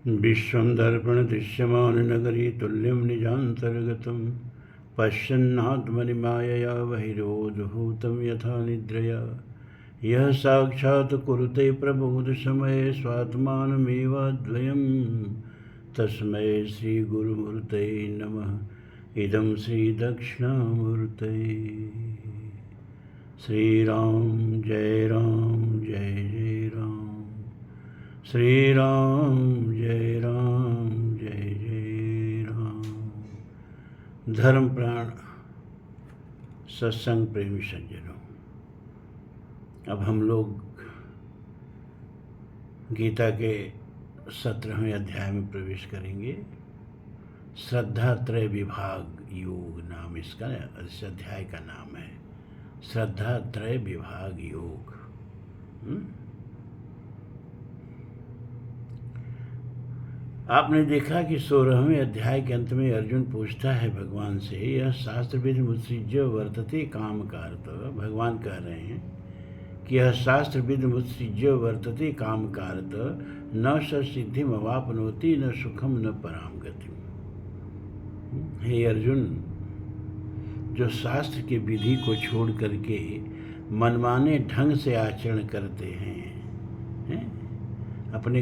विश्वं दर्पणदृश्यमाननगरी तुल्यं निजान्तर्गतं पश्यन्नात्मनि मायया बहिरोद्भूतं यथा निद्रया यः साक्षात् कुरुते प्रबोधसमये स्वात्मानमेवाद्वयं तस्मै श्रीगुरुमूर्तये नमः। इदं श्रीदक्षिणामूर्तये। श्रीराम जय राम श्री राम जय राम। धर्म प्राण सत्संग प्रेमी सज्जनों, अब हम लोग गीता के 17वें अध्याय में प्रवेश करेंगे। श्रद्धा त्रय विभाग योग नाम इसका इस अध्याय का नाम है। श्रद्धा त्रय विभाग योग। आपने देखा कि 16वें अध्याय के अंत में अर्जुन पूछता है भगवान से, यह शास्त्र विधि मुत्सृज्य वर्तते काम कारत। भगवान कह रहे हैं कि यह शास्त्र विधि मुत्सृज्य वर्तते काम कारत, न स सिद्धिम अवापनोति न सुखम न पराम गतिम। हे अर्जुन, जो शास्त्र के विधि को छोड़ करके मनमाने ढंग से आचरण करते हैं? अपने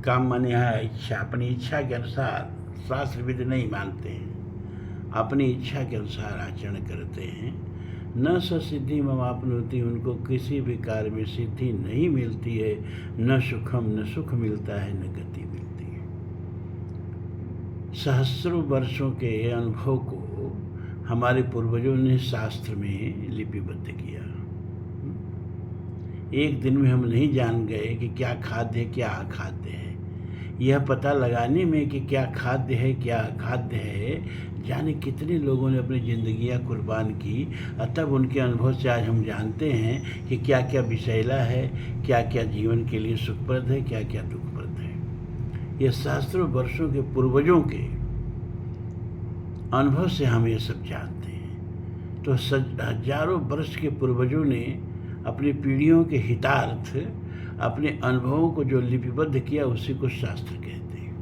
काम माने इच्छा, अपनी इच्छा के अनुसार शास्त्र विधि नहीं मानते हैं, अपनी इच्छा के अनुसार आचरण करते हैं। न स सिद्धि मवापनोति, उनको किसी भी कार्य में सिद्धि नहीं मिलती है। न सुखम, न सुख मिलता है, न गति मिलती है। सहस्रों वर्षों के अनुभव को हमारे पूर्वजों ने शास्त्र में लिपिबद्ध किया। एक दिन में हम नहीं जान गए कि क्या खाद्य है क्या अखाद्य है। यह पता लगाने में कि क्या खाद्य है क्या अखाद्य है, जाने कितने लोगों ने अपनी जिंदगियां कुर्बान की। तब उनके अनुभव से आज हम जानते हैं कि क्या क्या विषैला है, क्या क्या जीवन के लिए सुखप्रद है, क्या क्या दुखप्रद है। ये सहस्त्रों वर्षों के पूर्वजों के अनुभव से हम ये सब जानते हैं। तो हजारों वर्ष के पूर्वजों ने अपनी पीढ़ियों के हितार्थ अपने अनुभवों को जो लिपिबद्ध किया, उसी को शास्त्र कहते हैं।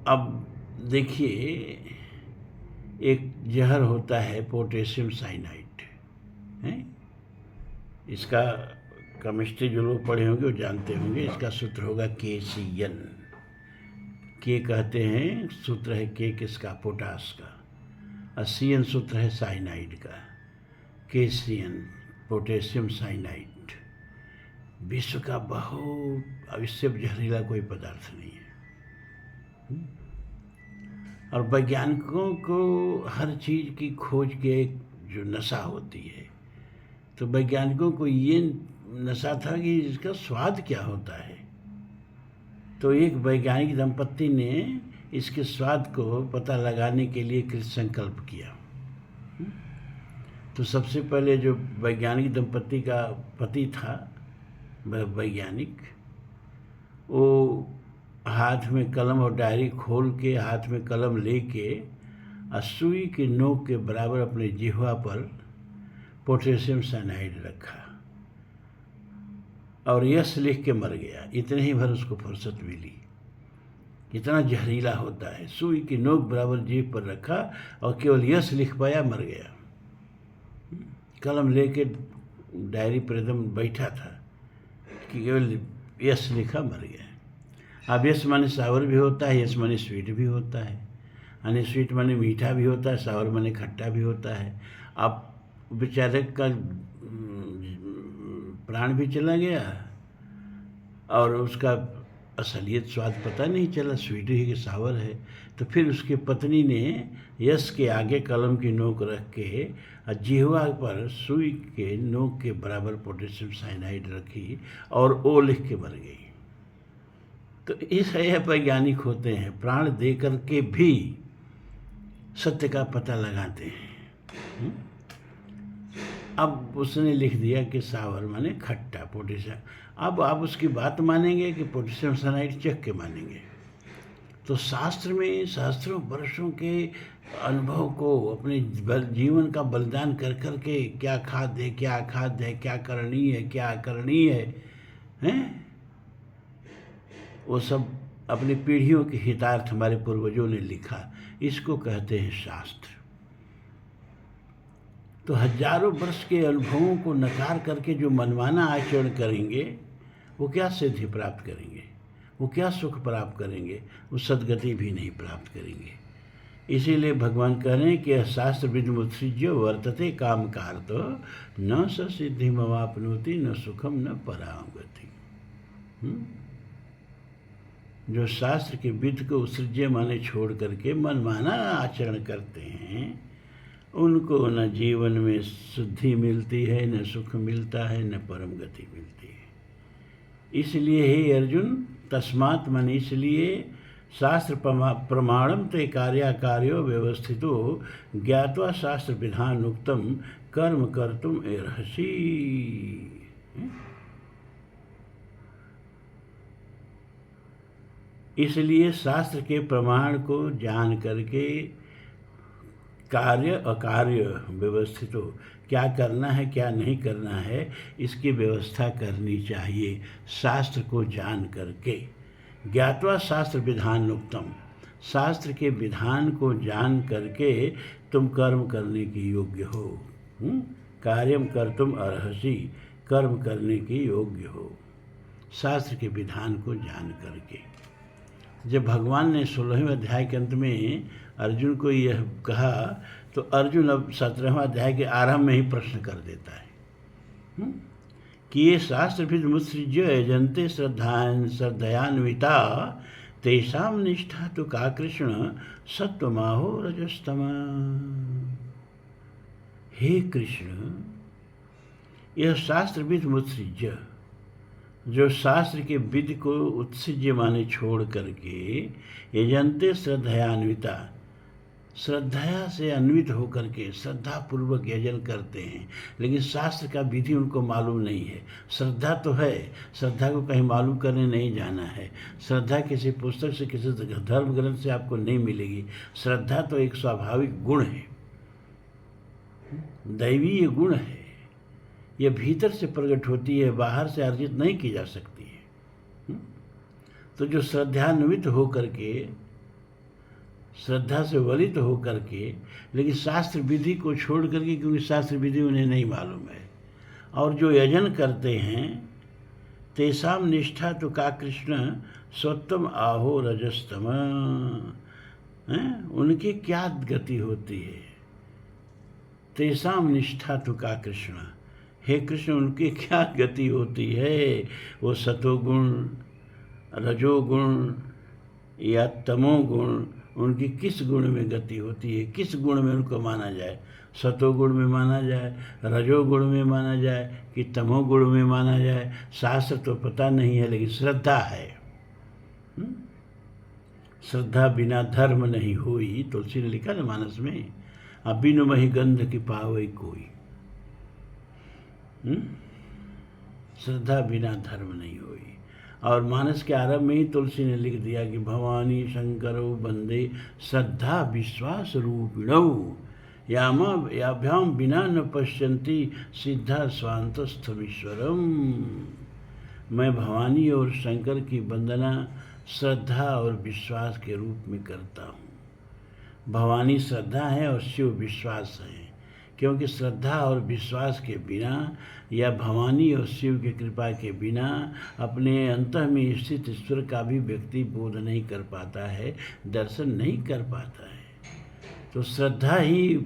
अब देखिए, एक जहर होता है पोटेशियम साइनाइड है। इसका केमिस्ट्री जो लोग पढ़े होंगे वो जानते होंगे। इसका सूत्र होगा KCN। के कहते हैं सूत्र है के किसका? पोटास का। और CN सूत्र है साइनाइड का। KCN पोटेशियम साइनाइड विश्व का बहुत, अब इससे जहरीला कोई पदार्थ नहीं है। और वैज्ञानिकों को हर चीज़ की खोज के एक जो नशा होती है, तो वैज्ञानिकों को ये नशा था कि इसका स्वाद क्या होता है। तो एक वैज्ञानिक दंपत्ति ने इसके स्वाद को पता लगाने के लिए कृत संकल्प किया। तो सबसे पहले जो वैज्ञानिक दंपत्ति का पति था, वैज्ञानिक, वो हाथ में कलम और डायरी खोल के हाथ में कलम लेके सुई की नोक के बराबर अपने जिह्वा पर पोटेशियम साइनाइड रखा और यश लिख के मर गया। इतने ही भर उसको फुर्सत मिली। इतना जहरीला होता है। सुई की नोक बराबर जीभ पर रखा और केवल यश लिख पाया, मर गया। कलम लेके डायरी पर एकदम बैठा था कि केवल यश लिखा, मर गया। अब यश माने सावर भी होता है, यश माने स्वीट भी होता है। यानी स्वीट माने मीठा भी होता है, सावर माने खट्टा भी होता है। अब बेचारे का प्राण भी चला गया और उसका असलियत स्वाद पता नहीं चला, स्वीट ही कि सावर है। तो फिर उसकी पत्नी ने यश के आगे कलम की नोक रख के जिह्वा पर सुई के नोक के बराबर पोटेशियम साइनाइड रखी और ओ लिख के मर गई। तो इस वैज्ञानिक होते हैं, प्राण दे करके भी सत्य का पता लगाते हैं। अब उसने लिख दिया कि सावर माने खट्टा, पोटेशियम। अब आप उसकी बात मानेंगे कि पोटेशियम साइनाइड चख के मानेंगे? तो शास्त्र में सहस्त्रों वर्षों के अनुभव को अपने जीवन का बलिदान कर कर के क्या खाद्य है, क्या अखाद्य है, क्या करणीय है, क्या अकरणीय हैं, वो सब अपनी पीढ़ियों के हितार्थ हमारे पूर्वजों ने लिखा। इसको कहते हैं शास्त्र। तो हजारों वर्ष के अनुभवों को नकार करके जो मनमाना आचरण करेंगे वो क्या सिद्धि प्राप्त करेंगे, वो क्या सुख प्राप्त करेंगे, वो सद्गति भी नहीं प्राप्त करेंगे। इसीलिए भगवान कह रहे हैं कि शास्त्र विदमुत्सृज्य वर्तते काम कार्त न स सिद्धिमवाप्नोति न सुखम न पराम गति। जो शास्त्र के विध को उत्सृज्य माने छोड़ करके मनमाना आचरण करते हैं उनको न जीवन में शुद्धि मिलती है, न सुख मिलता है, न परम गति मिलती है। इसलिए हे अर्जुन, तस्मात् मन इसलिए शास्त्र प्रमाणम ते कार्याकार्यो व्यवस्थितो ज्ञात्वा शास्त्र विधानुक्तम कर्म कर्तुम अर्हसि। इसलिए शास्त्र के प्रमाण को जान करके कार्य अकार्य व्यवस्थित हो, क्या करना है क्या नहीं करना है इसकी व्यवस्था करनी चाहिए शास्त्र को जान करके। ज्ञात्वा शास्त्र विधानुक्तम, शास्त्र के विधान को जान करके तुम कर्म करने के योग्य हो। कार्यम कर्तुम अर्हसि, कर्म करने के योग्य हो शास्त्र के विधान को जान करके। जब भगवान ने 16वें अध्याय के अंत में अर्जुन को यह कहा तो अर्जुन अब 17वें अध्याय के आरंभ में ही प्रश्न कर देता है कि ये शास्त्र भी मुत्सृज्य यजन्ते श्रद्धयान्विता तेषां निष्ठा तो का कृष्ण सत्वमाहो रजस्तम। हे कृष्ण, यह शास्त्र विध मुत्सृज्य, जो शास्त्र के विधि को उत्सृज्य माने छोड़ करके यजन्ते श्रद्धयान्विता, श्रद्धा से अन्वित होकर के श्रद्धा पूर्वक यजन करते हैं, लेकिन शास्त्र का विधि उनको मालूम नहीं है। श्रद्धा तो है, श्रद्धा को कहीं मालूम करने नहीं जाना है। श्रद्धा किसी पुस्तक से, किसी धर्म ग्रंथ से आपको नहीं मिलेगी। श्रद्धा तो एक स्वाभाविक गुण है, दैवीय गुण है। ये भीतर से प्रकट होती है, बाहर से अर्जित नहीं की जा सकती है। तो जो श्रद्धान्वित हो करके, श्रद्धा से वलित हो करके, लेकिन शास्त्र विधि को छोड़ करके, क्योंकि शास्त्र विधि उन्हें नहीं मालूम है, और जो यजन करते हैं तेषाम निष्ठा तो का कृष्ण स्वत्वम आहो रजस्तम, उनकी क्या गति होती है। तेषाम निष्ठा तो का कृष्ण, हे कृष्ण उनकी क्या गति होती है। वो सतोगुण, रजोगुण या तमोगुण, उनकी किस गुण में गति होती है, किस गुण में उनको माना जाए। सतोगुण में माना जाए, रजोगुण में माना जाए कि तमोगुण में माना जाए, शास्त्र तो पता नहीं है, लेकिन श्रद्धा है। श्रद्धा बिना धर्म नहीं हुई, तुलसी ने लिखा ना मानस में, अबिनु मही गंध की पावई कोई। श्रद्धा बिना धर्म नहीं हुई। और मानस के आरंभ में ही तुलसी ने लिख दिया कि भवानी शंकरो वंदे श्रद्धा विश्वास रूपिणौ याभ्याम बिना न पश्यन्ति सिद्धा स्वांतस्थमीश्वरम। मैं भवानी और शंकर की वंदना श्रद्धा और विश्वास के रूप में करता हूँ। भवानी श्रद्धा है और शिव विश्वास है, क्योंकि श्रद्धा और विश्वास के बिना या भवानी और शिव की कृपा के बिना अपने अंतः में स्थित ईश्वर का भी व्यक्ति बोध नहीं कर पाता है, दर्शन नहीं कर पाता है। तो श्रद्धा ही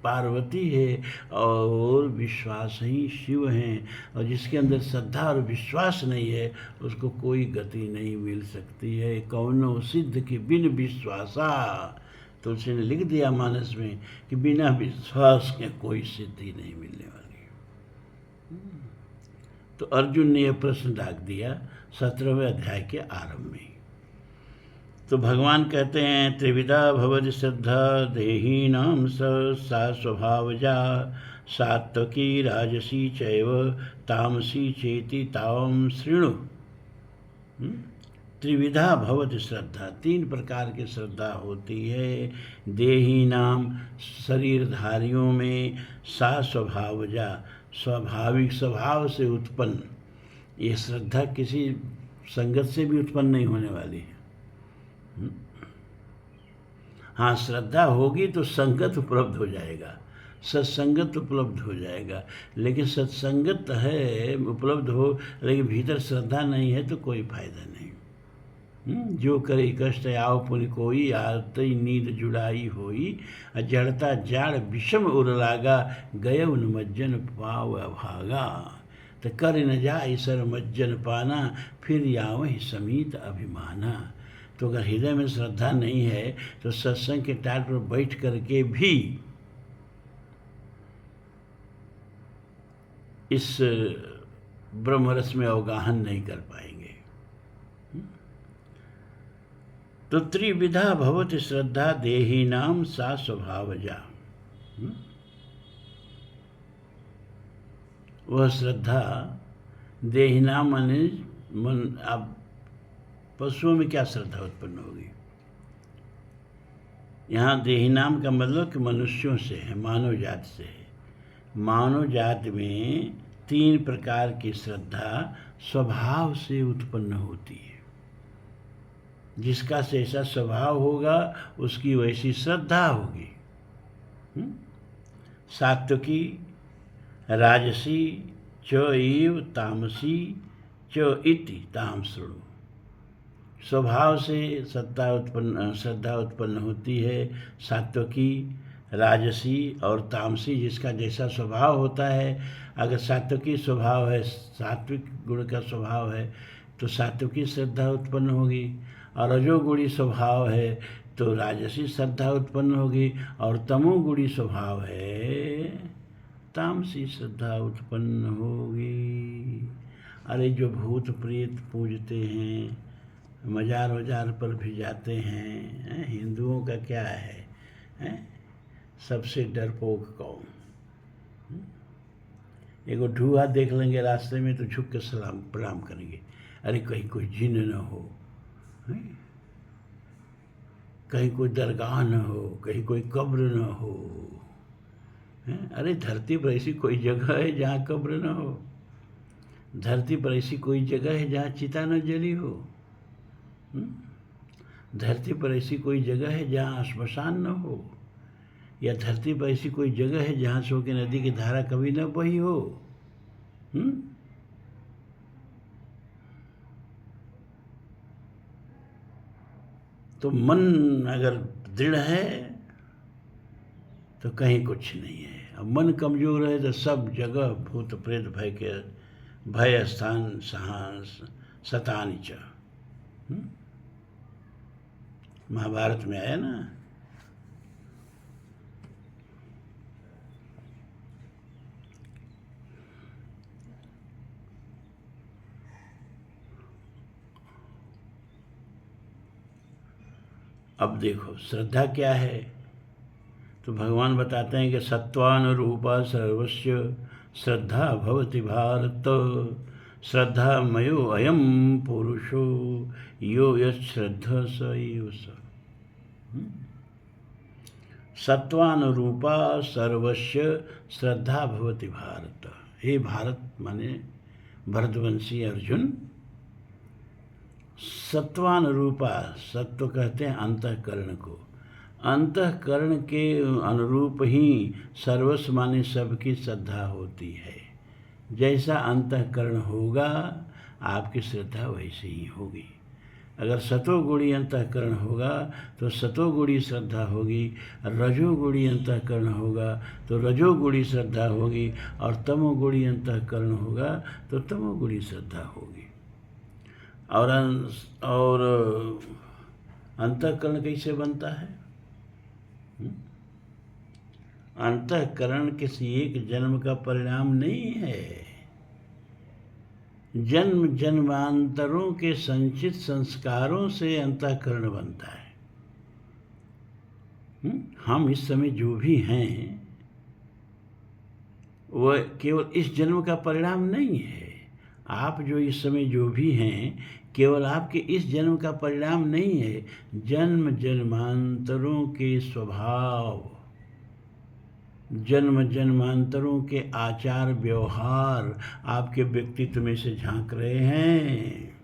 पार्वती है और विश्वास ही शिव हैं, और जिसके अंदर श्रद्धा और विश्वास नहीं है उसको कोई गति नहीं मिल सकती है। कौनो सिद्ध की बिन विश्वासा, तुलसी ने लिख दिया मानस में कि बिना विश्वास के कोई सिद्धि नहीं मिलने वाली। तो अर्जुन ने यह प्रश्न डाक दिया 17वें अध्याय के आरंभ में। तो भगवान कहते हैं त्रिविधा भवति श्रद्धा देहीनां सा स्वभावजा सात्वकी राजसी चैव तामसी चेति ताम शृणु। त्रिविधा भवति श्रद्धा, 3 प्रकार की श्रद्धा होती है। देही नाम, शरीरधारियों में, सा स्वभावजा, स्वाभाविक स्वभाव से उत्पन्न। ये श्रद्धा किसी संगत से भी उत्पन्न नहीं होने वाली है। हाँ, श्रद्धा होगी तो संगत उपलब्ध हो जाएगा, सत्संगत उपलब्ध हो जाएगा। लेकिन सत्संगत है उपलब्ध हो, लेकिन भीतर श्रद्धा नहीं है तो कोई फायदा नहीं। जो करे कष्ट आओ पुनि कोई, आरती नींद जुड़ाई होई, जड़ता जाड़ विषम उर लागा, गय उन्मज्जन पाव अभागा। तो कर न जाय सर मज्जन पाना, फिर यावहि समीत अभिमाना। तो अगर हृदय में श्रद्धा नहीं है तो सत्संग के टाट पर बैठ करके भी इस ब्रह्मरस में अवगाहन नहीं कर पाएंगे। तो त्रिविधा भवति श्रद्धा, देही नाम सा स्वभावजा। वह श्रद्धा देही नाम माने मन। अब पशुओं में क्या श्रद्धा उत्पन्न होगी? यहाँ देही नाम का मतलब कि मनुष्यों से है, मानव जाति से है। मानव जाति में 3 प्रकार की श्रद्धा स्वभाव से उत्पन्न होती है। जिसका जैसा स्वभाव होगा उसकी वैसी श्रद्धा होगी। सात्विकी, राजसी च इव तामसी च इति ताम शृणु। स्वभाव से श्रद्धा उत्पन्न होती है। सात्विकी, राजसी और तामसी, जिसका जैसा स्वभाव होता है। अगर सात्विकी स्वभाव है, सात्विक गुण का स्वभाव है तो सात्विकी श्रद्धा उत्पन्न होगी, और रजोगुणी स्वभाव है तो राजसी श्रद्धा उत्पन्न होगी, और तमोगुणी स्वभाव है तामसी श्रद्धा उत्पन्न होगी। अरे जो भूत प्रेत पूजते हैं, मजार वजार पर भी जाते हैं, हिंदुओं का क्या है, सबसे डरपोक कौन। एगो ढूहा देख लेंगे रास्ते में तो झुक के सलाम प्रणाम करेंगे। अरे कहीं कोई जिन न हो, कहीं कोई दरगाह न हो, कहीं कोई कब्र न हो। अरे धरती पर ऐसी कोई जगह है जहाँ कब्र न हो? धरती पर ऐसी कोई जगह है जहाँ चिता न जली हो? धरती पर ऐसी कोई जगह है जहाँ श्मशान न हो? या धरती पर ऐसी कोई जगह है जहाँ सो के नदी की धारा कभी न बही हो? तो मन अगर दृढ़ है तो कहीं कुछ नहीं है। अब मन कमजोर है तो सब जगह भूत प्रेत भय स्थान सतानी च। महाभारत में आया ना। अब देखो श्रद्धा क्या है, तो भगवान बताते हैं कि सत्वानुरूपा सर्वस्य श्रद्धा भवति भारत। श्रद्धा मयो अयम पुरुषो यो यश्रद्धा स एव स। सत्वानुरूपा सर्वस्य श्रद्धा भवति भारत। हे भारत माने भरतवंशी अर्जुन, सत्वानुरूपा, सत्व कहते हैं अंतःकरण को, अंतःकरण के अनुरूप ही सर्वस्व माने सबकी श्रद्धा होती है। जैसा अंतःकरण होगा आपकी श्रद्धा वैसे ही होगी। अगर सतोगुणी अंतःकरण होगा तो सतोगुणी श्रद्धा होगी, रजोगुणी अंतःकरण होगा तो रजोगुणी श्रद्धा होगी, और तमोगुणी अंतःकरण होगा तो तमोगुणी श्रद्धा होगी। और अंतःकरण कैसे बनता है? अंतःकरण किसी एक जन्म का परिणाम नहीं है। जन्म जन्मांतरों के संचित संस्कारों से अंतःकरण बनता है। हम इस समय जो भी हैं वह केवल इस जन्म का परिणाम नहीं है। आप जो इस समय जो भी हैं, केवल आपके इस जन्म का परिणाम नहीं है, जन्म जन्मांतरों के स्वभाव, जन्म जन्मांतरों के आचार व्यवहार आपके व्यक्तित्व में से झांक रहे हैं।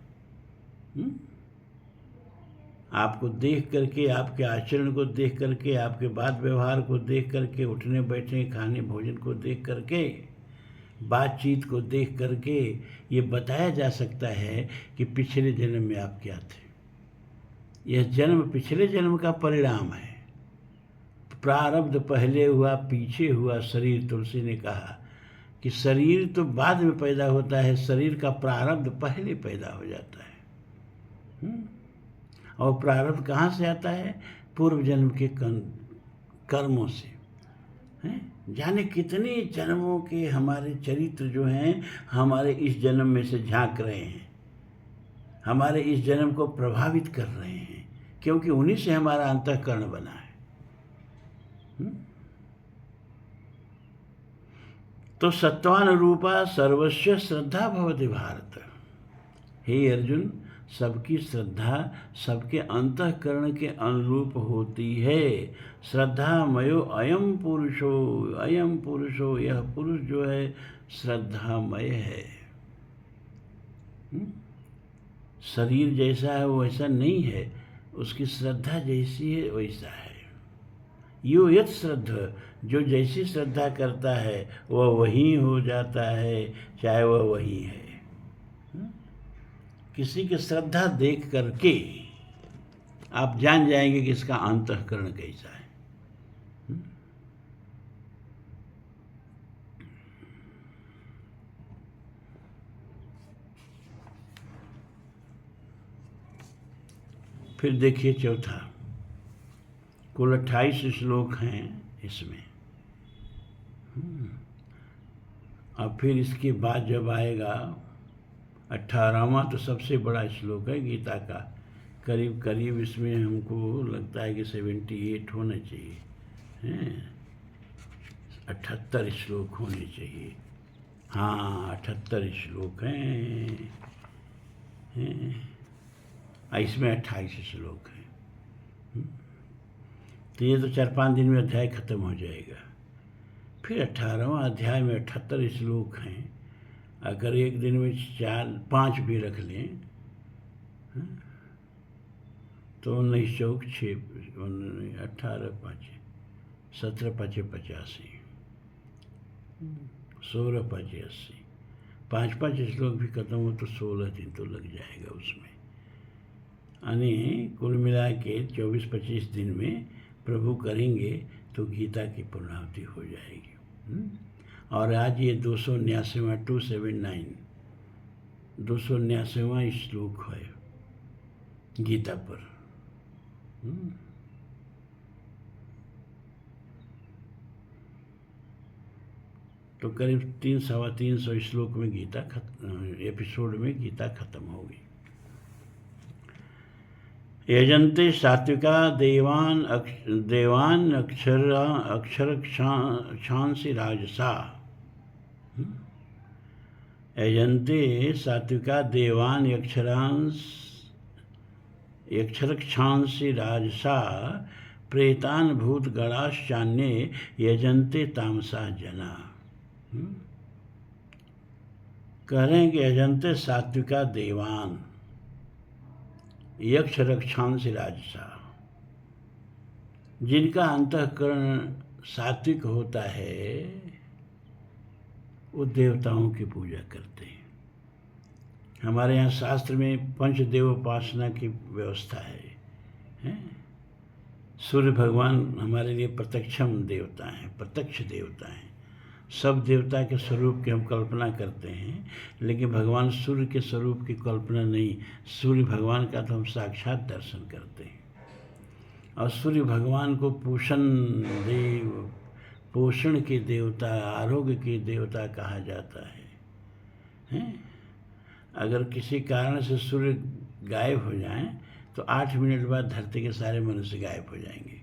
आपको देख करके, आपके आचरण को देख करके, आपके बात व्यवहार को देख करके, उठने बैठने खाने भोजन को देख करके, बातचीत को देख करके ये बताया जा सकता है कि पिछले जन्म में आप क्या थे। यह जन्म पिछले जन्म का परिणाम है। प्रारब्ध पहले हुआ पीछे हुआ शरीर। तुलसी ने कहा कि शरीर तो बाद में पैदा होता है, शरीर का प्रारब्ध पहले पैदा हो जाता है। और प्रारब्ध कहाँ से आता है? पूर्व जन्म के कर्मों से। जाने कितने जन्मों के हमारे चरित्र जो हैं हमारे इस जन्म में से झांक रहे हैं, हमारे इस जन्म को प्रभावित कर रहे हैं, क्योंकि उन्हीं से हमारा अंतःकरण बना है। तो सत्वान रूपा सर्वस्व श्रद्धा भवति भारत। हे अर्जुन, सबकी श्रद्धा सबके अंतःकरण के अनुरूप होती है। श्रद्धामयो अयम पुरुषो, यह पुरुष जो है श्रद्धामय है। शरीर जैसा है वो वैसा नहीं है, उसकी श्रद्धा जैसी है वैसा है। यो यत श्रद्धा, जो जैसी श्रद्धा करता है वह वही हो जाता है, चाहे वह वही है। किसी की श्रद्धा देख करके आप जान जाएंगे कि इसका अंतःकरण कैसा है। फिर देखिए चौथा, कुल 28 श्लोक हैं इसमें। अब फिर इसके बाद जब आएगा 18वां, तो सबसे बड़ा श्लोक है गीता का। करीब करीब इसमें हमको लगता है कि 78 होने चाहिए, हैं 78 श्लोक होने चाहिए। हाँ, 78 श्लोक हैं, इसमें 28 श्लोक हैं। तो ये तो 4-5 दिन में अध्याय खत्म हो जाएगा। फिर 18वां अध्याय में 78 श्लोक हैं। अगर एक दिन में 4-5 भी रख लें तो 19 चौक 6, 18 5 17 5 85, 16 5 80, 5 श्लोक भी खत्म हो तो 16 दिन तो लग जाएगा उसमें। यानी कुल मिला के 24-25 दिन में प्रभु करेंगे तो गीता की पूर्णाहुति हो जाएगी। और आज ये 279वां 279वां श्लोक है गीता पर। तो करीब 300-350 श्लोक में गीता एपिसोड में गीता खत्म होगी। यजन्ते सात्विका देवान अक्षर क्षांसी राजसा। यजन्ते सात्विका देवान अक्षर क्षांसी राजसा प्रेतान भूत गणाश्चान्ये यजन्ते तामसा जना। कह रहे हैं कि यजन्ते सात्विका देवान यक्ष रक्षांश राजसा, जिनका अंतःकरण सात्विक होता है वो देवताओं की पूजा करते हैं। हमारे यहाँ शास्त्र में पंचदेवोपासना की व्यवस्था है। सूर्य भगवान हमारे लिए प्रत्यक्षम देवता हैं, प्रत्यक्ष देवता हैं। सब देवता के स्वरूप की हम कल्पना करते हैं, लेकिन भगवान सूर्य के स्वरूप की कल्पना नहीं। सूर्य भगवान का तो हम साक्षात दर्शन करते हैं। और सूर्य भगवान को पोषण के देवता, आरोग्य के देवता कहा जाता है। अगर किसी कारण से सूर्य गायब हो जाए तो 8 मिनट बाद धरती के सारे मनुष्य गायब हो जाएंगे,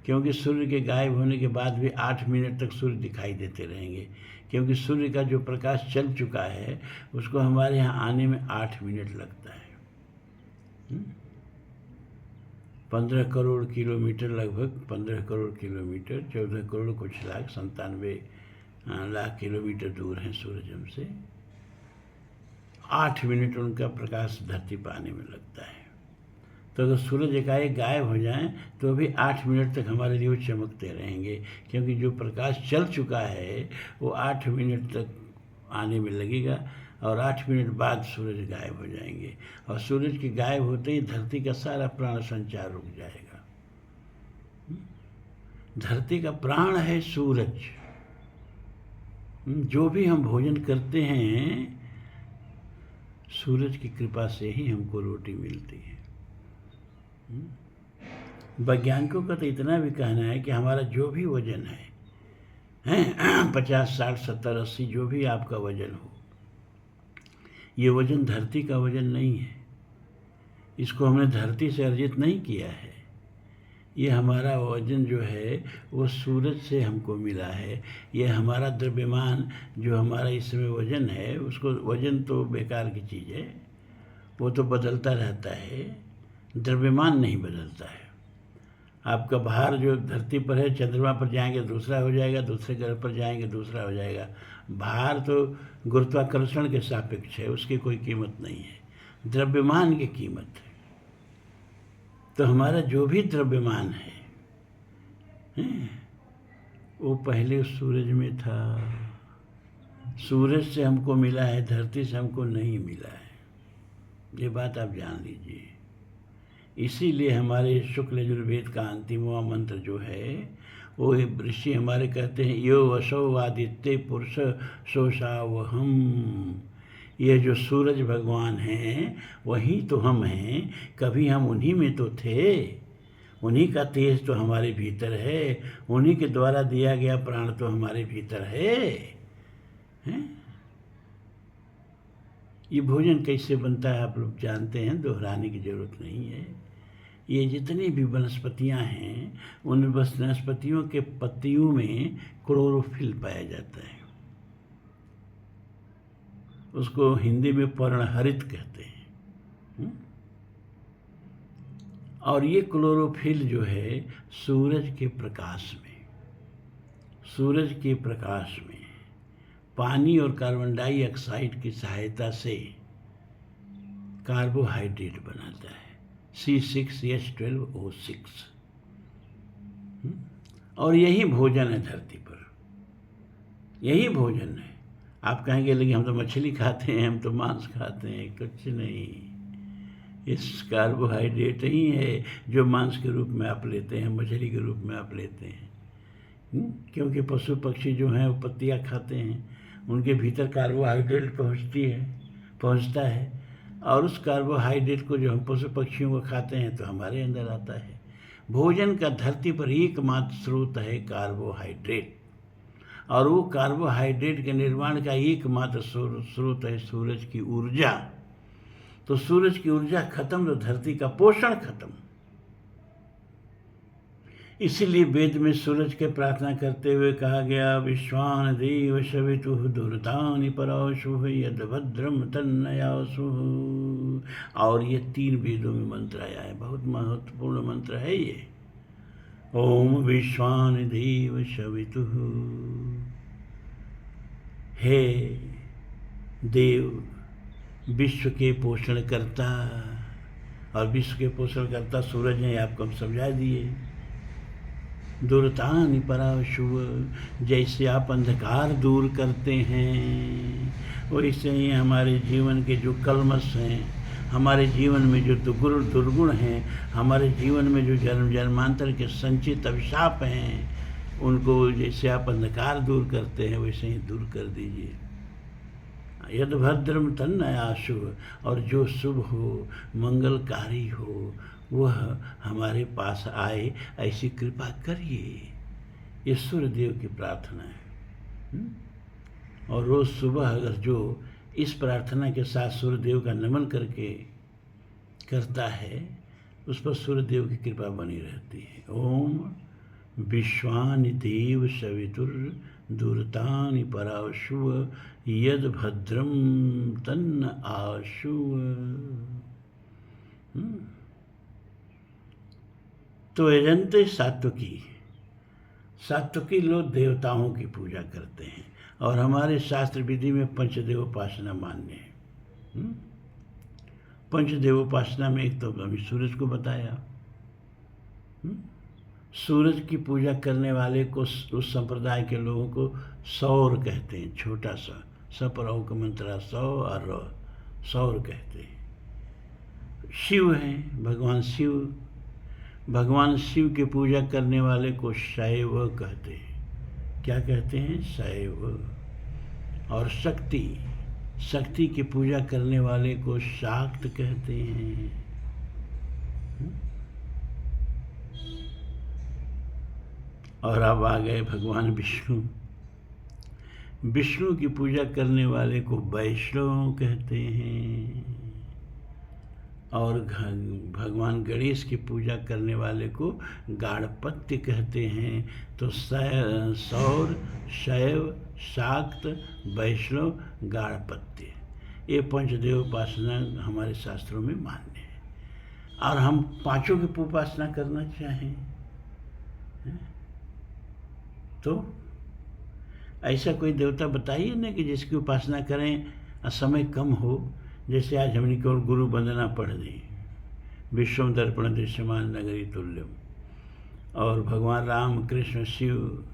क्योंकि सूर्य के गायब होने के बाद भी 8 मिनट तक सूर्य दिखाई देते रहेंगे, क्योंकि सूर्य का जो प्रकाश चल चुका है उसको हमारे यहाँ आने में 8 मिनट लगता है। 15 करोड़ किलोमीटर, लगभग 15 करोड़ किलोमीटर, 14 करोड़ कुछ लाख, 97 लाख किलोमीटर दूर हैं सूरज हमसे। 8 मिनट उनका प्रकाश धरती पर आने में लगता है। तो अगर सूरज एकाएक गायब हो जाए तो भी 8 मिनट तक हमारे लिए वो चमकते रहेंगे, क्योंकि जो प्रकाश चल चुका है वो 8 मिनट तक आने में लगेगा और 8 मिनट बाद सूरज गायब हो जाएंगे। और सूरज के गायब होते ही धरती का सारा प्राण संचार रुक जाएगा। धरती का प्राण है सूरज। जो भी हम भोजन करते हैं सूरज की कृपा से ही हमको रोटी मिलती है। वैज्ञानिकों का तो इतना भी कहना है कि हमारा जो भी वजन है 50, 60, 70, 80 जो भी आपका वजन हो, ये वजन धरती का वजन नहीं है। इसको हमने धरती से अर्जित नहीं किया है। ये हमारा वजन जो है वो सूरज से हमको मिला है। ये हमारा द्रव्यमान जो हमारा इसमें वजन है, उसको वजन तो बेकार की चीज़ है, वो तो बदलता रहता है, द्रव्यमान नहीं बदलता है। आपका भार जो धरती पर है, चंद्रमा पर जाएंगे दूसरा हो जाएगा, दूसरे ग्रह पर जाएंगे दूसरा हो जाएगा। भार तो गुरुत्वाकर्षण के सापेक्ष है, उसकी कोई कीमत नहीं है, द्रव्यमान की कीमत है। तो हमारा जो भी द्रव्यमान है वो पहले सूरज में था। सूरज से हमको मिला है, धरती से हमको नहीं मिला है। ये बात आप जान लीजिए। इसीलिए हमारे शुक्ल यजुर्वेद का अंतिमवा मंत्र जो है वो ऋषि हमारे कहते हैं, यो वसो आदित्य पुरुष सोषावहम। ये जो सूरज भगवान हैं वही तो हम हैं। कभी हम उन्हीं में तो थे, उन्हीं का तेज तो हमारे भीतर है, उन्हीं के द्वारा दिया गया प्राण तो हमारे भीतर है। ये भोजन कैसे बनता है आप लोग जानते हैं, दोहराने की जरूरत नहीं है। ये जितनी भी वनस्पतियां हैं उन वनस्पतियों के पत्तियों में क्लोरोफिल पाया जाता है। उसको हिंदी में पर्णहरित कहते हैं। और ये क्लोरोफिल जो है सूरज के प्रकाश में पानी और कार्बन डाइऑक्साइड की सहायता से कार्बोहाइड्रेट बनाता है, C6H12O6। और यही भोजन है धरती पर, यही भोजन है। आप कहेंगे लेकिन हम तो मछली खाते हैं, हम तो मांस खाते हैं। कुछ नहीं, इस कार्बोहाइड्रेट ही है जो मांस के रूप में आप लेते हैं, मछली के रूप में आप लेते हैं। क्योंकि पशु पक्षी जो हैं वो पत्तियाँ खाते हैं, उनके भीतर कार्बोहाइड्रेट पहुँचता है और उस कार्बोहाइड्रेट को जो हम पशु पक्षियों को खाते हैं तो हमारे अंदर आता है। भोजन का धरती पर एकमात्र स्रोत है कार्बोहाइड्रेट, और वो कार्बोहाइड्रेट के निर्माण का एकमात्र स्रोत है सूरज की ऊर्जा। तो सूरज की ऊर्जा खत्म तो धरती का पोषण खत्म। इसीलिए वेद में सूरज के प्रार्थना करते हुए कहा गया, विश्वान देव सवितु दुर्तानि पराशुः यद भद्रम तन्नयासुः। और ये 3 वेदों में मंत्र आया है, बहुत महत्वपूर्ण मंत्र है ये। ओम विश्वान देव सवितु। हे देव, विश्व के पोषण करता, और विश्व के पोषण करता सूरज ने, आपको हम समझा दिए। दुर्तानि पराशुः, जैसे आप अंधकार दूर करते हैं वैसे ही हमारे जीवन के जो कलमश हैं, हमारे जीवन में जो दुर्गुण हैं, हमारे जीवन में जो जन्म जन्मांतर के संचित अभिशाप हैं, उनको जैसे आप अंधकार दूर करते हैं वैसे ही दूर कर दीजिए। यद भद्रम तन्नयासुः, और जो शुभ हो, मंगलकारी हो, वह हमारे पास आए, ऐसी कृपा करिए। ये सूर्यदेव की प्रार्थना है। और रोज़ सुबह अगर जो इस प्रार्थना के साथ सूर्यदेव का नमन करके करता है, उस पर सूर्यदेव की कृपा बनी रहती है। ओम विश्वानि देव सवितुर दूरतानि पराशुव यद भद्रम तन्न आशुव। तो अजंते सात्विकी लोग देवताओं की पूजा करते हैं और हमारे शास्त्र विधि में पंचदेवोपासना मान्य है। पंचदेवोपासना में एक तो अभी सूरज को बताया। सूरज की पूजा करने वाले को, उस संप्रदाय के लोगों को सौर कहते हैं, छोटा सा सपराव का मंत्रा सौ और सौर कहते हैं। शिव हैं भगवान शिव, भगवान शिव की पूजा करने वाले को शैव कहते हैं। क्या कहते हैं? शैव। और शक्ति की पूजा करने वाले को शाक्त कहते हैं। और अब आ गए भगवान विष्णु की पूजा करने वाले को वैष्णव कहते हैं। और भगवान गणेश की पूजा करने वाले को गाणपत्य कहते हैं। तो सौर, शैव, शाक्त, वैष्णव, गाणपत्य, ये पंचदेव उपासना हमारे शास्त्रों में मान्य है। और हम पांचों की उपासना करना चाहें तो ऐसा कोई देवता बताइए ना कि जिसकी उपासना करें और समय कम हो। जैसे आज हमने केवल गुरु वंदना पढ़ दी, विश्वम दर्पण दृश्यमान नगरी तुल्यम, और भगवान राम, कृष्ण, शिव,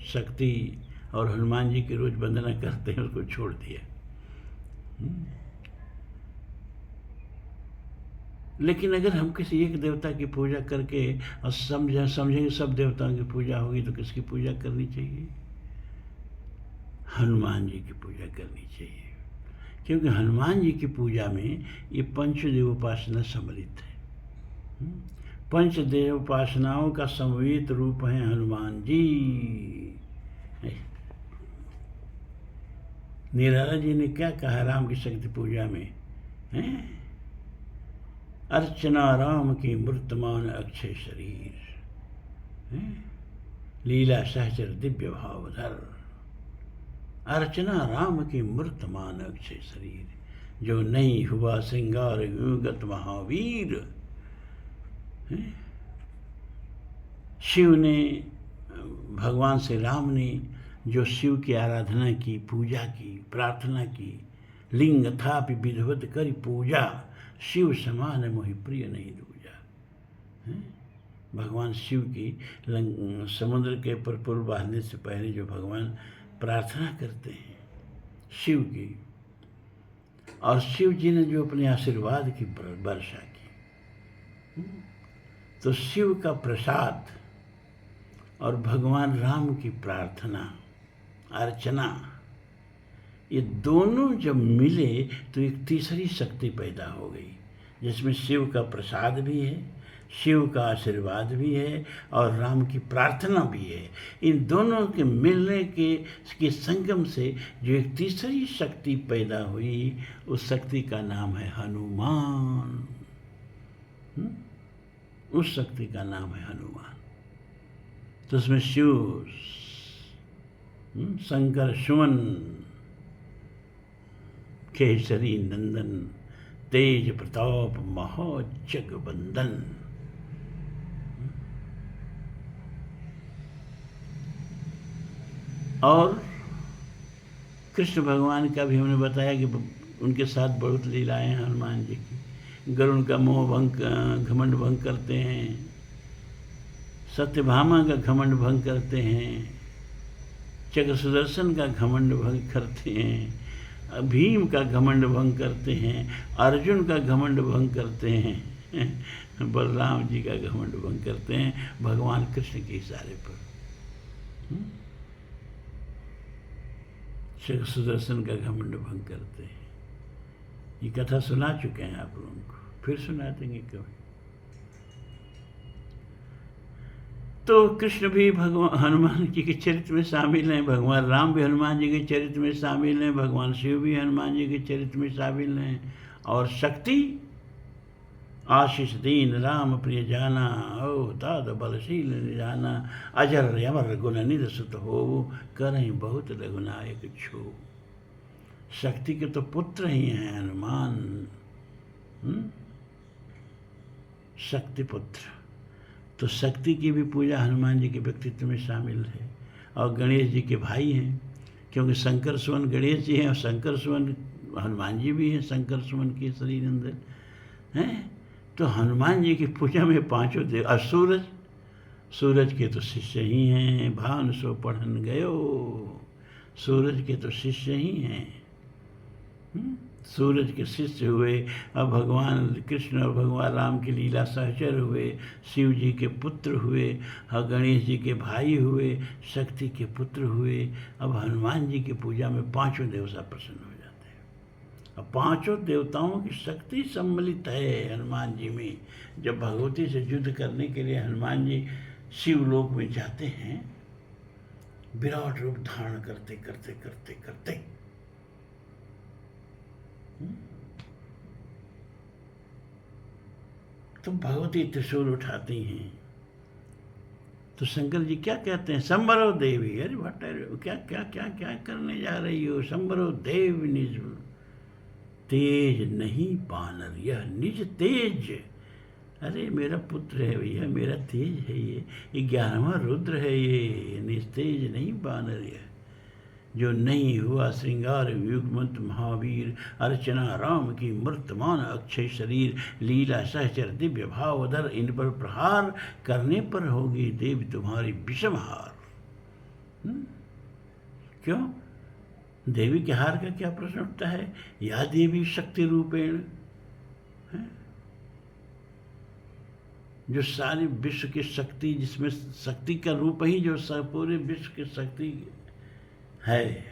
शक्ति और हनुमान जी की रोज वंदना करते हैं, उसको छोड़ दिया। लेकिन अगर हम किसी एक देवता की पूजा करके और समझेंगे सब देवताओं की पूजा होगी, तो किसकी पूजा करनी चाहिए? हनुमान जी की पूजा करनी चाहिए, क्योंकि हनुमान जी की पूजा में ये पंचदेव उपासना सम्मिलित है। पंचदेव उपासनाओं का समवेत रूप है हनुमान जी। निराला जी ने क्या कहा राम की शक्ति पूजा में? अर्चना राम की मूर्तमान अक्षय शरीर, लीला सहचर दिव्य भावधर। अर्चना राम की मूर्तमान अक्षय शरीर, जो नहीं हुआ श्रृंगार युगत महावीर। शिव ने, भगवान श्री राम ने जो शिव की आराधना की, पूजा की, प्रार्थना की, लिंग थापि विधवत करी पूजा, शिव समान मोहि प्रिय नहीं दूजा। भगवान शिव की समुद्र के पर पुल बांधने से पहले जो भगवान प्रार्थना करते हैं शिव की, और शिव जी ने जो अपने आशीर्वाद की वर्षा की, तो शिव का प्रसाद और भगवान राम की प्रार्थना, अर्चना, ये दोनों जब मिले तो एक तीसरी शक्ति पैदा हो गई, जिसमें शिव का प्रसाद भी है, शिव का आशीर्वाद भी है और राम की प्रार्थना भी है। इन दोनों के मिलने के संगम से जो एक तीसरी शक्ति पैदा हुई, उस शक्ति का नाम है हनुमान। उस शक्ति का नाम है हनुमान। तो उसमें शिव, शंकर सुमन, केसरी नंदन, तेज प्रताप महाजगवंदन। और कृष्ण भगवान का भी हमने बताया कि उनके साथ बहुत लीलाएं हैं हनुमान जी की। गरुण का मोह भंग, घमंड भंग करते हैं, सत्यभामा का घमंड भंग करते हैं, चक्र सुदर्शन का घमंड भंग करते हैं, भीम का घमंड भंग करते हैं, अर्जुन का घमंड भंग करते हैं, बलराम जी का घमंड भंग करते हैं भगवान कृष्ण के इशारे पर। चक्र सुदर्शन का घमंड भंग करते हैं। ये कथा सुना चुके हैं आप लोगों को, फिर सुना देंगे कभी। तो कृष्ण भी भगवान हनुमान जी के चरित्र में शामिल हैं, भगवान राम भी हनुमान जी के चरित्र में शामिल हैं, भगवान शिव भी हनुमान जी के चरित्र में शामिल हैं, और शक्ति आशीष दीन राम प्रिय जाना, ओ तात बलशील निजाना, अजर अमर गुण निध सुत हो, करहीं बहुत रघुनायक छो। शक्ति के तो पुत्र ही हैं हनुमान, शक्ति पुत्र। तो शक्ति की भी पूजा हनुमान जी के व्यक्तित्व में शामिल है, और गणेश जी के भाई हैं, क्योंकि शंकर सुवन गणेश जी हैं और शंकर सुवन हनुमान जी भी हैं, शंकर सुवन के शरीर अंदर हैं। तो हनुमान जी की पूजा में पांचों देव, और सूरज के तो शिष्य ही हैं, भान सो पढ़न गयो, सूरज के तो शिष्य ही हैं। सूरज के शिष्य हुए, अब भगवान कृष्ण और भगवान राम की लीला सहचर हुए, शिव जी के पुत्र हुए, और गणेश जी के भाई हुए, शक्ति के पुत्र हुए। अब हनुमान जी की पूजा में पांचों देवता प्रसन्न हो जाते हैं। अब पांचों देवताओं की शक्ति सम्मिलित है हनुमान जी में। जब भगवती से युद्ध करने के लिए हनुमान जी शिवलोक में जाते हैं, विराट रूप धारण करते करते करते करते तो भगवती त्रिशूल उठाती हैं। तो शंकर जी क्या कहते हैं, संबरो देवी। अरे भट्टाचार्य क्या क्या क्या क्या करने जा रही हो, संबरो देव निज तेज नहीं बानर, यह निज तेज। अरे मेरा पुत्र है भैया, मेरा तेज है ये 11वां रुद्र है, ये निज तेज नहीं बानर, यह जो नहीं हुआ श्रृंगार युग्मंत महावीर, अर्चना राम की मूर्तमान अक्षय शरीर, लीला सहचर दिव्य भावधर, इन पर प्रहार करने पर होगी देवी तुम्हारी विषम हार। क्यों देवी के हार का क्या प्रश्न उठता है, या देवी शक्ति रूपेण, जो सारी विश्व की शक्ति, जिसमें शक्ति का रूप ही जो पूरे विश्व की शक्ति है,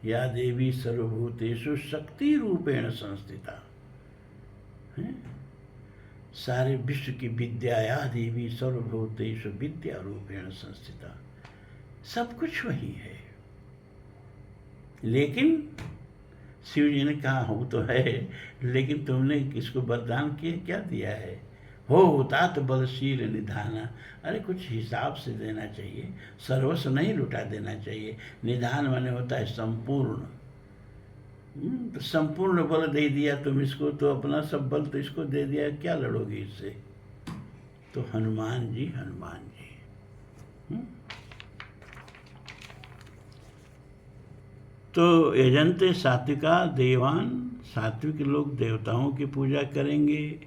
या देवी सर्वभूतेषु शक्ति रूपेण संस्थिता है। सारे विश्व की विद्या, या देवी सर्वभूतेषु विद्या रूपेण संस्थिता, सब कुछ वही है। लेकिन शिव जी ने कहा हो तो है, लेकिन तुमने किसको वरदान क्या दिया है, हो तात बलशील निधाना। अरे कुछ हिसाब से देना चाहिए, सर्वस्व नहीं लुटा देना चाहिए। निधान माने होता है संपूर्ण, तो संपूर्ण बल दे दिया तुम इसको, तो अपना सब बल तो इसको दे दिया, क्या लड़ोगे इससे। तो हनुमान जी तो यजंते सात्विका देवान, सात्विक लोग देवताओं की पूजा करेंगे।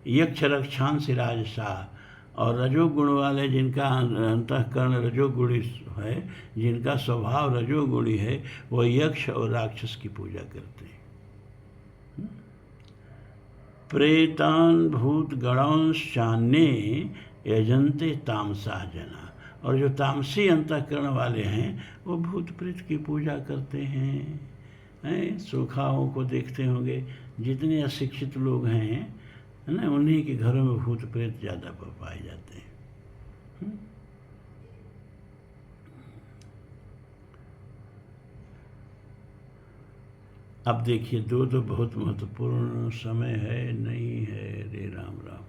यक्ष रक्षांश राजसा, और रजोगुण वाले, जिनका अंतःकरण रजोगुणी है, जिनका स्वभाव रजोगुणी है, वो यक्ष और राक्षस की पूजा करते हैं। प्रेतान भूत गणांशान्य यजंते तामसा जना, और जो तामसी अंतःकरण वाले हैं वो भूत प्रेत की पूजा करते हैं। सूखाओं को देखते होंगे, जितने अशिक्षित लोग हैं है ना, उन्हीं के घरों में भूत प्रेत ज़्यादा पाए जाते हैं। अब देखिए, दो तो बहुत महत्वपूर्ण समय है, नहीं है रे राम राम।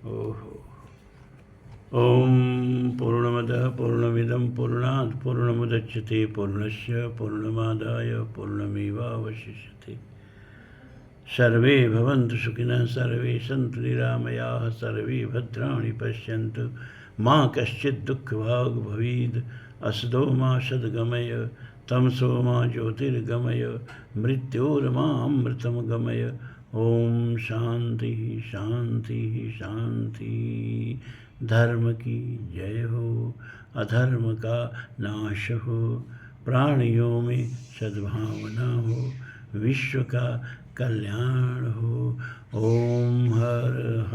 ओहो। ओम पूर्णमदः पूर्णमिदं पूर्णात् पूर्णमुदच्यते पूर्णस्य पूर्णमादाय पूर्णमेवावशिष्यते। सर्वे भवन्तु सुखिनः, सर्वे सन्तु निरामयाः, सर्वे भद्राणि पश्यन्तु, मा कश्चित् दुःखभाग् भवेत्। असदो मा सद्गमय, तमसो मा ज्योतिर्गमय, मृत्योर्मामृतं गमय। ओम शांति शांति शांति। धर्म की जय हो, अधर्म का नाश हो, प्राणियों में सद्भावना हो, विश्व का कल्याण हो। ओम हर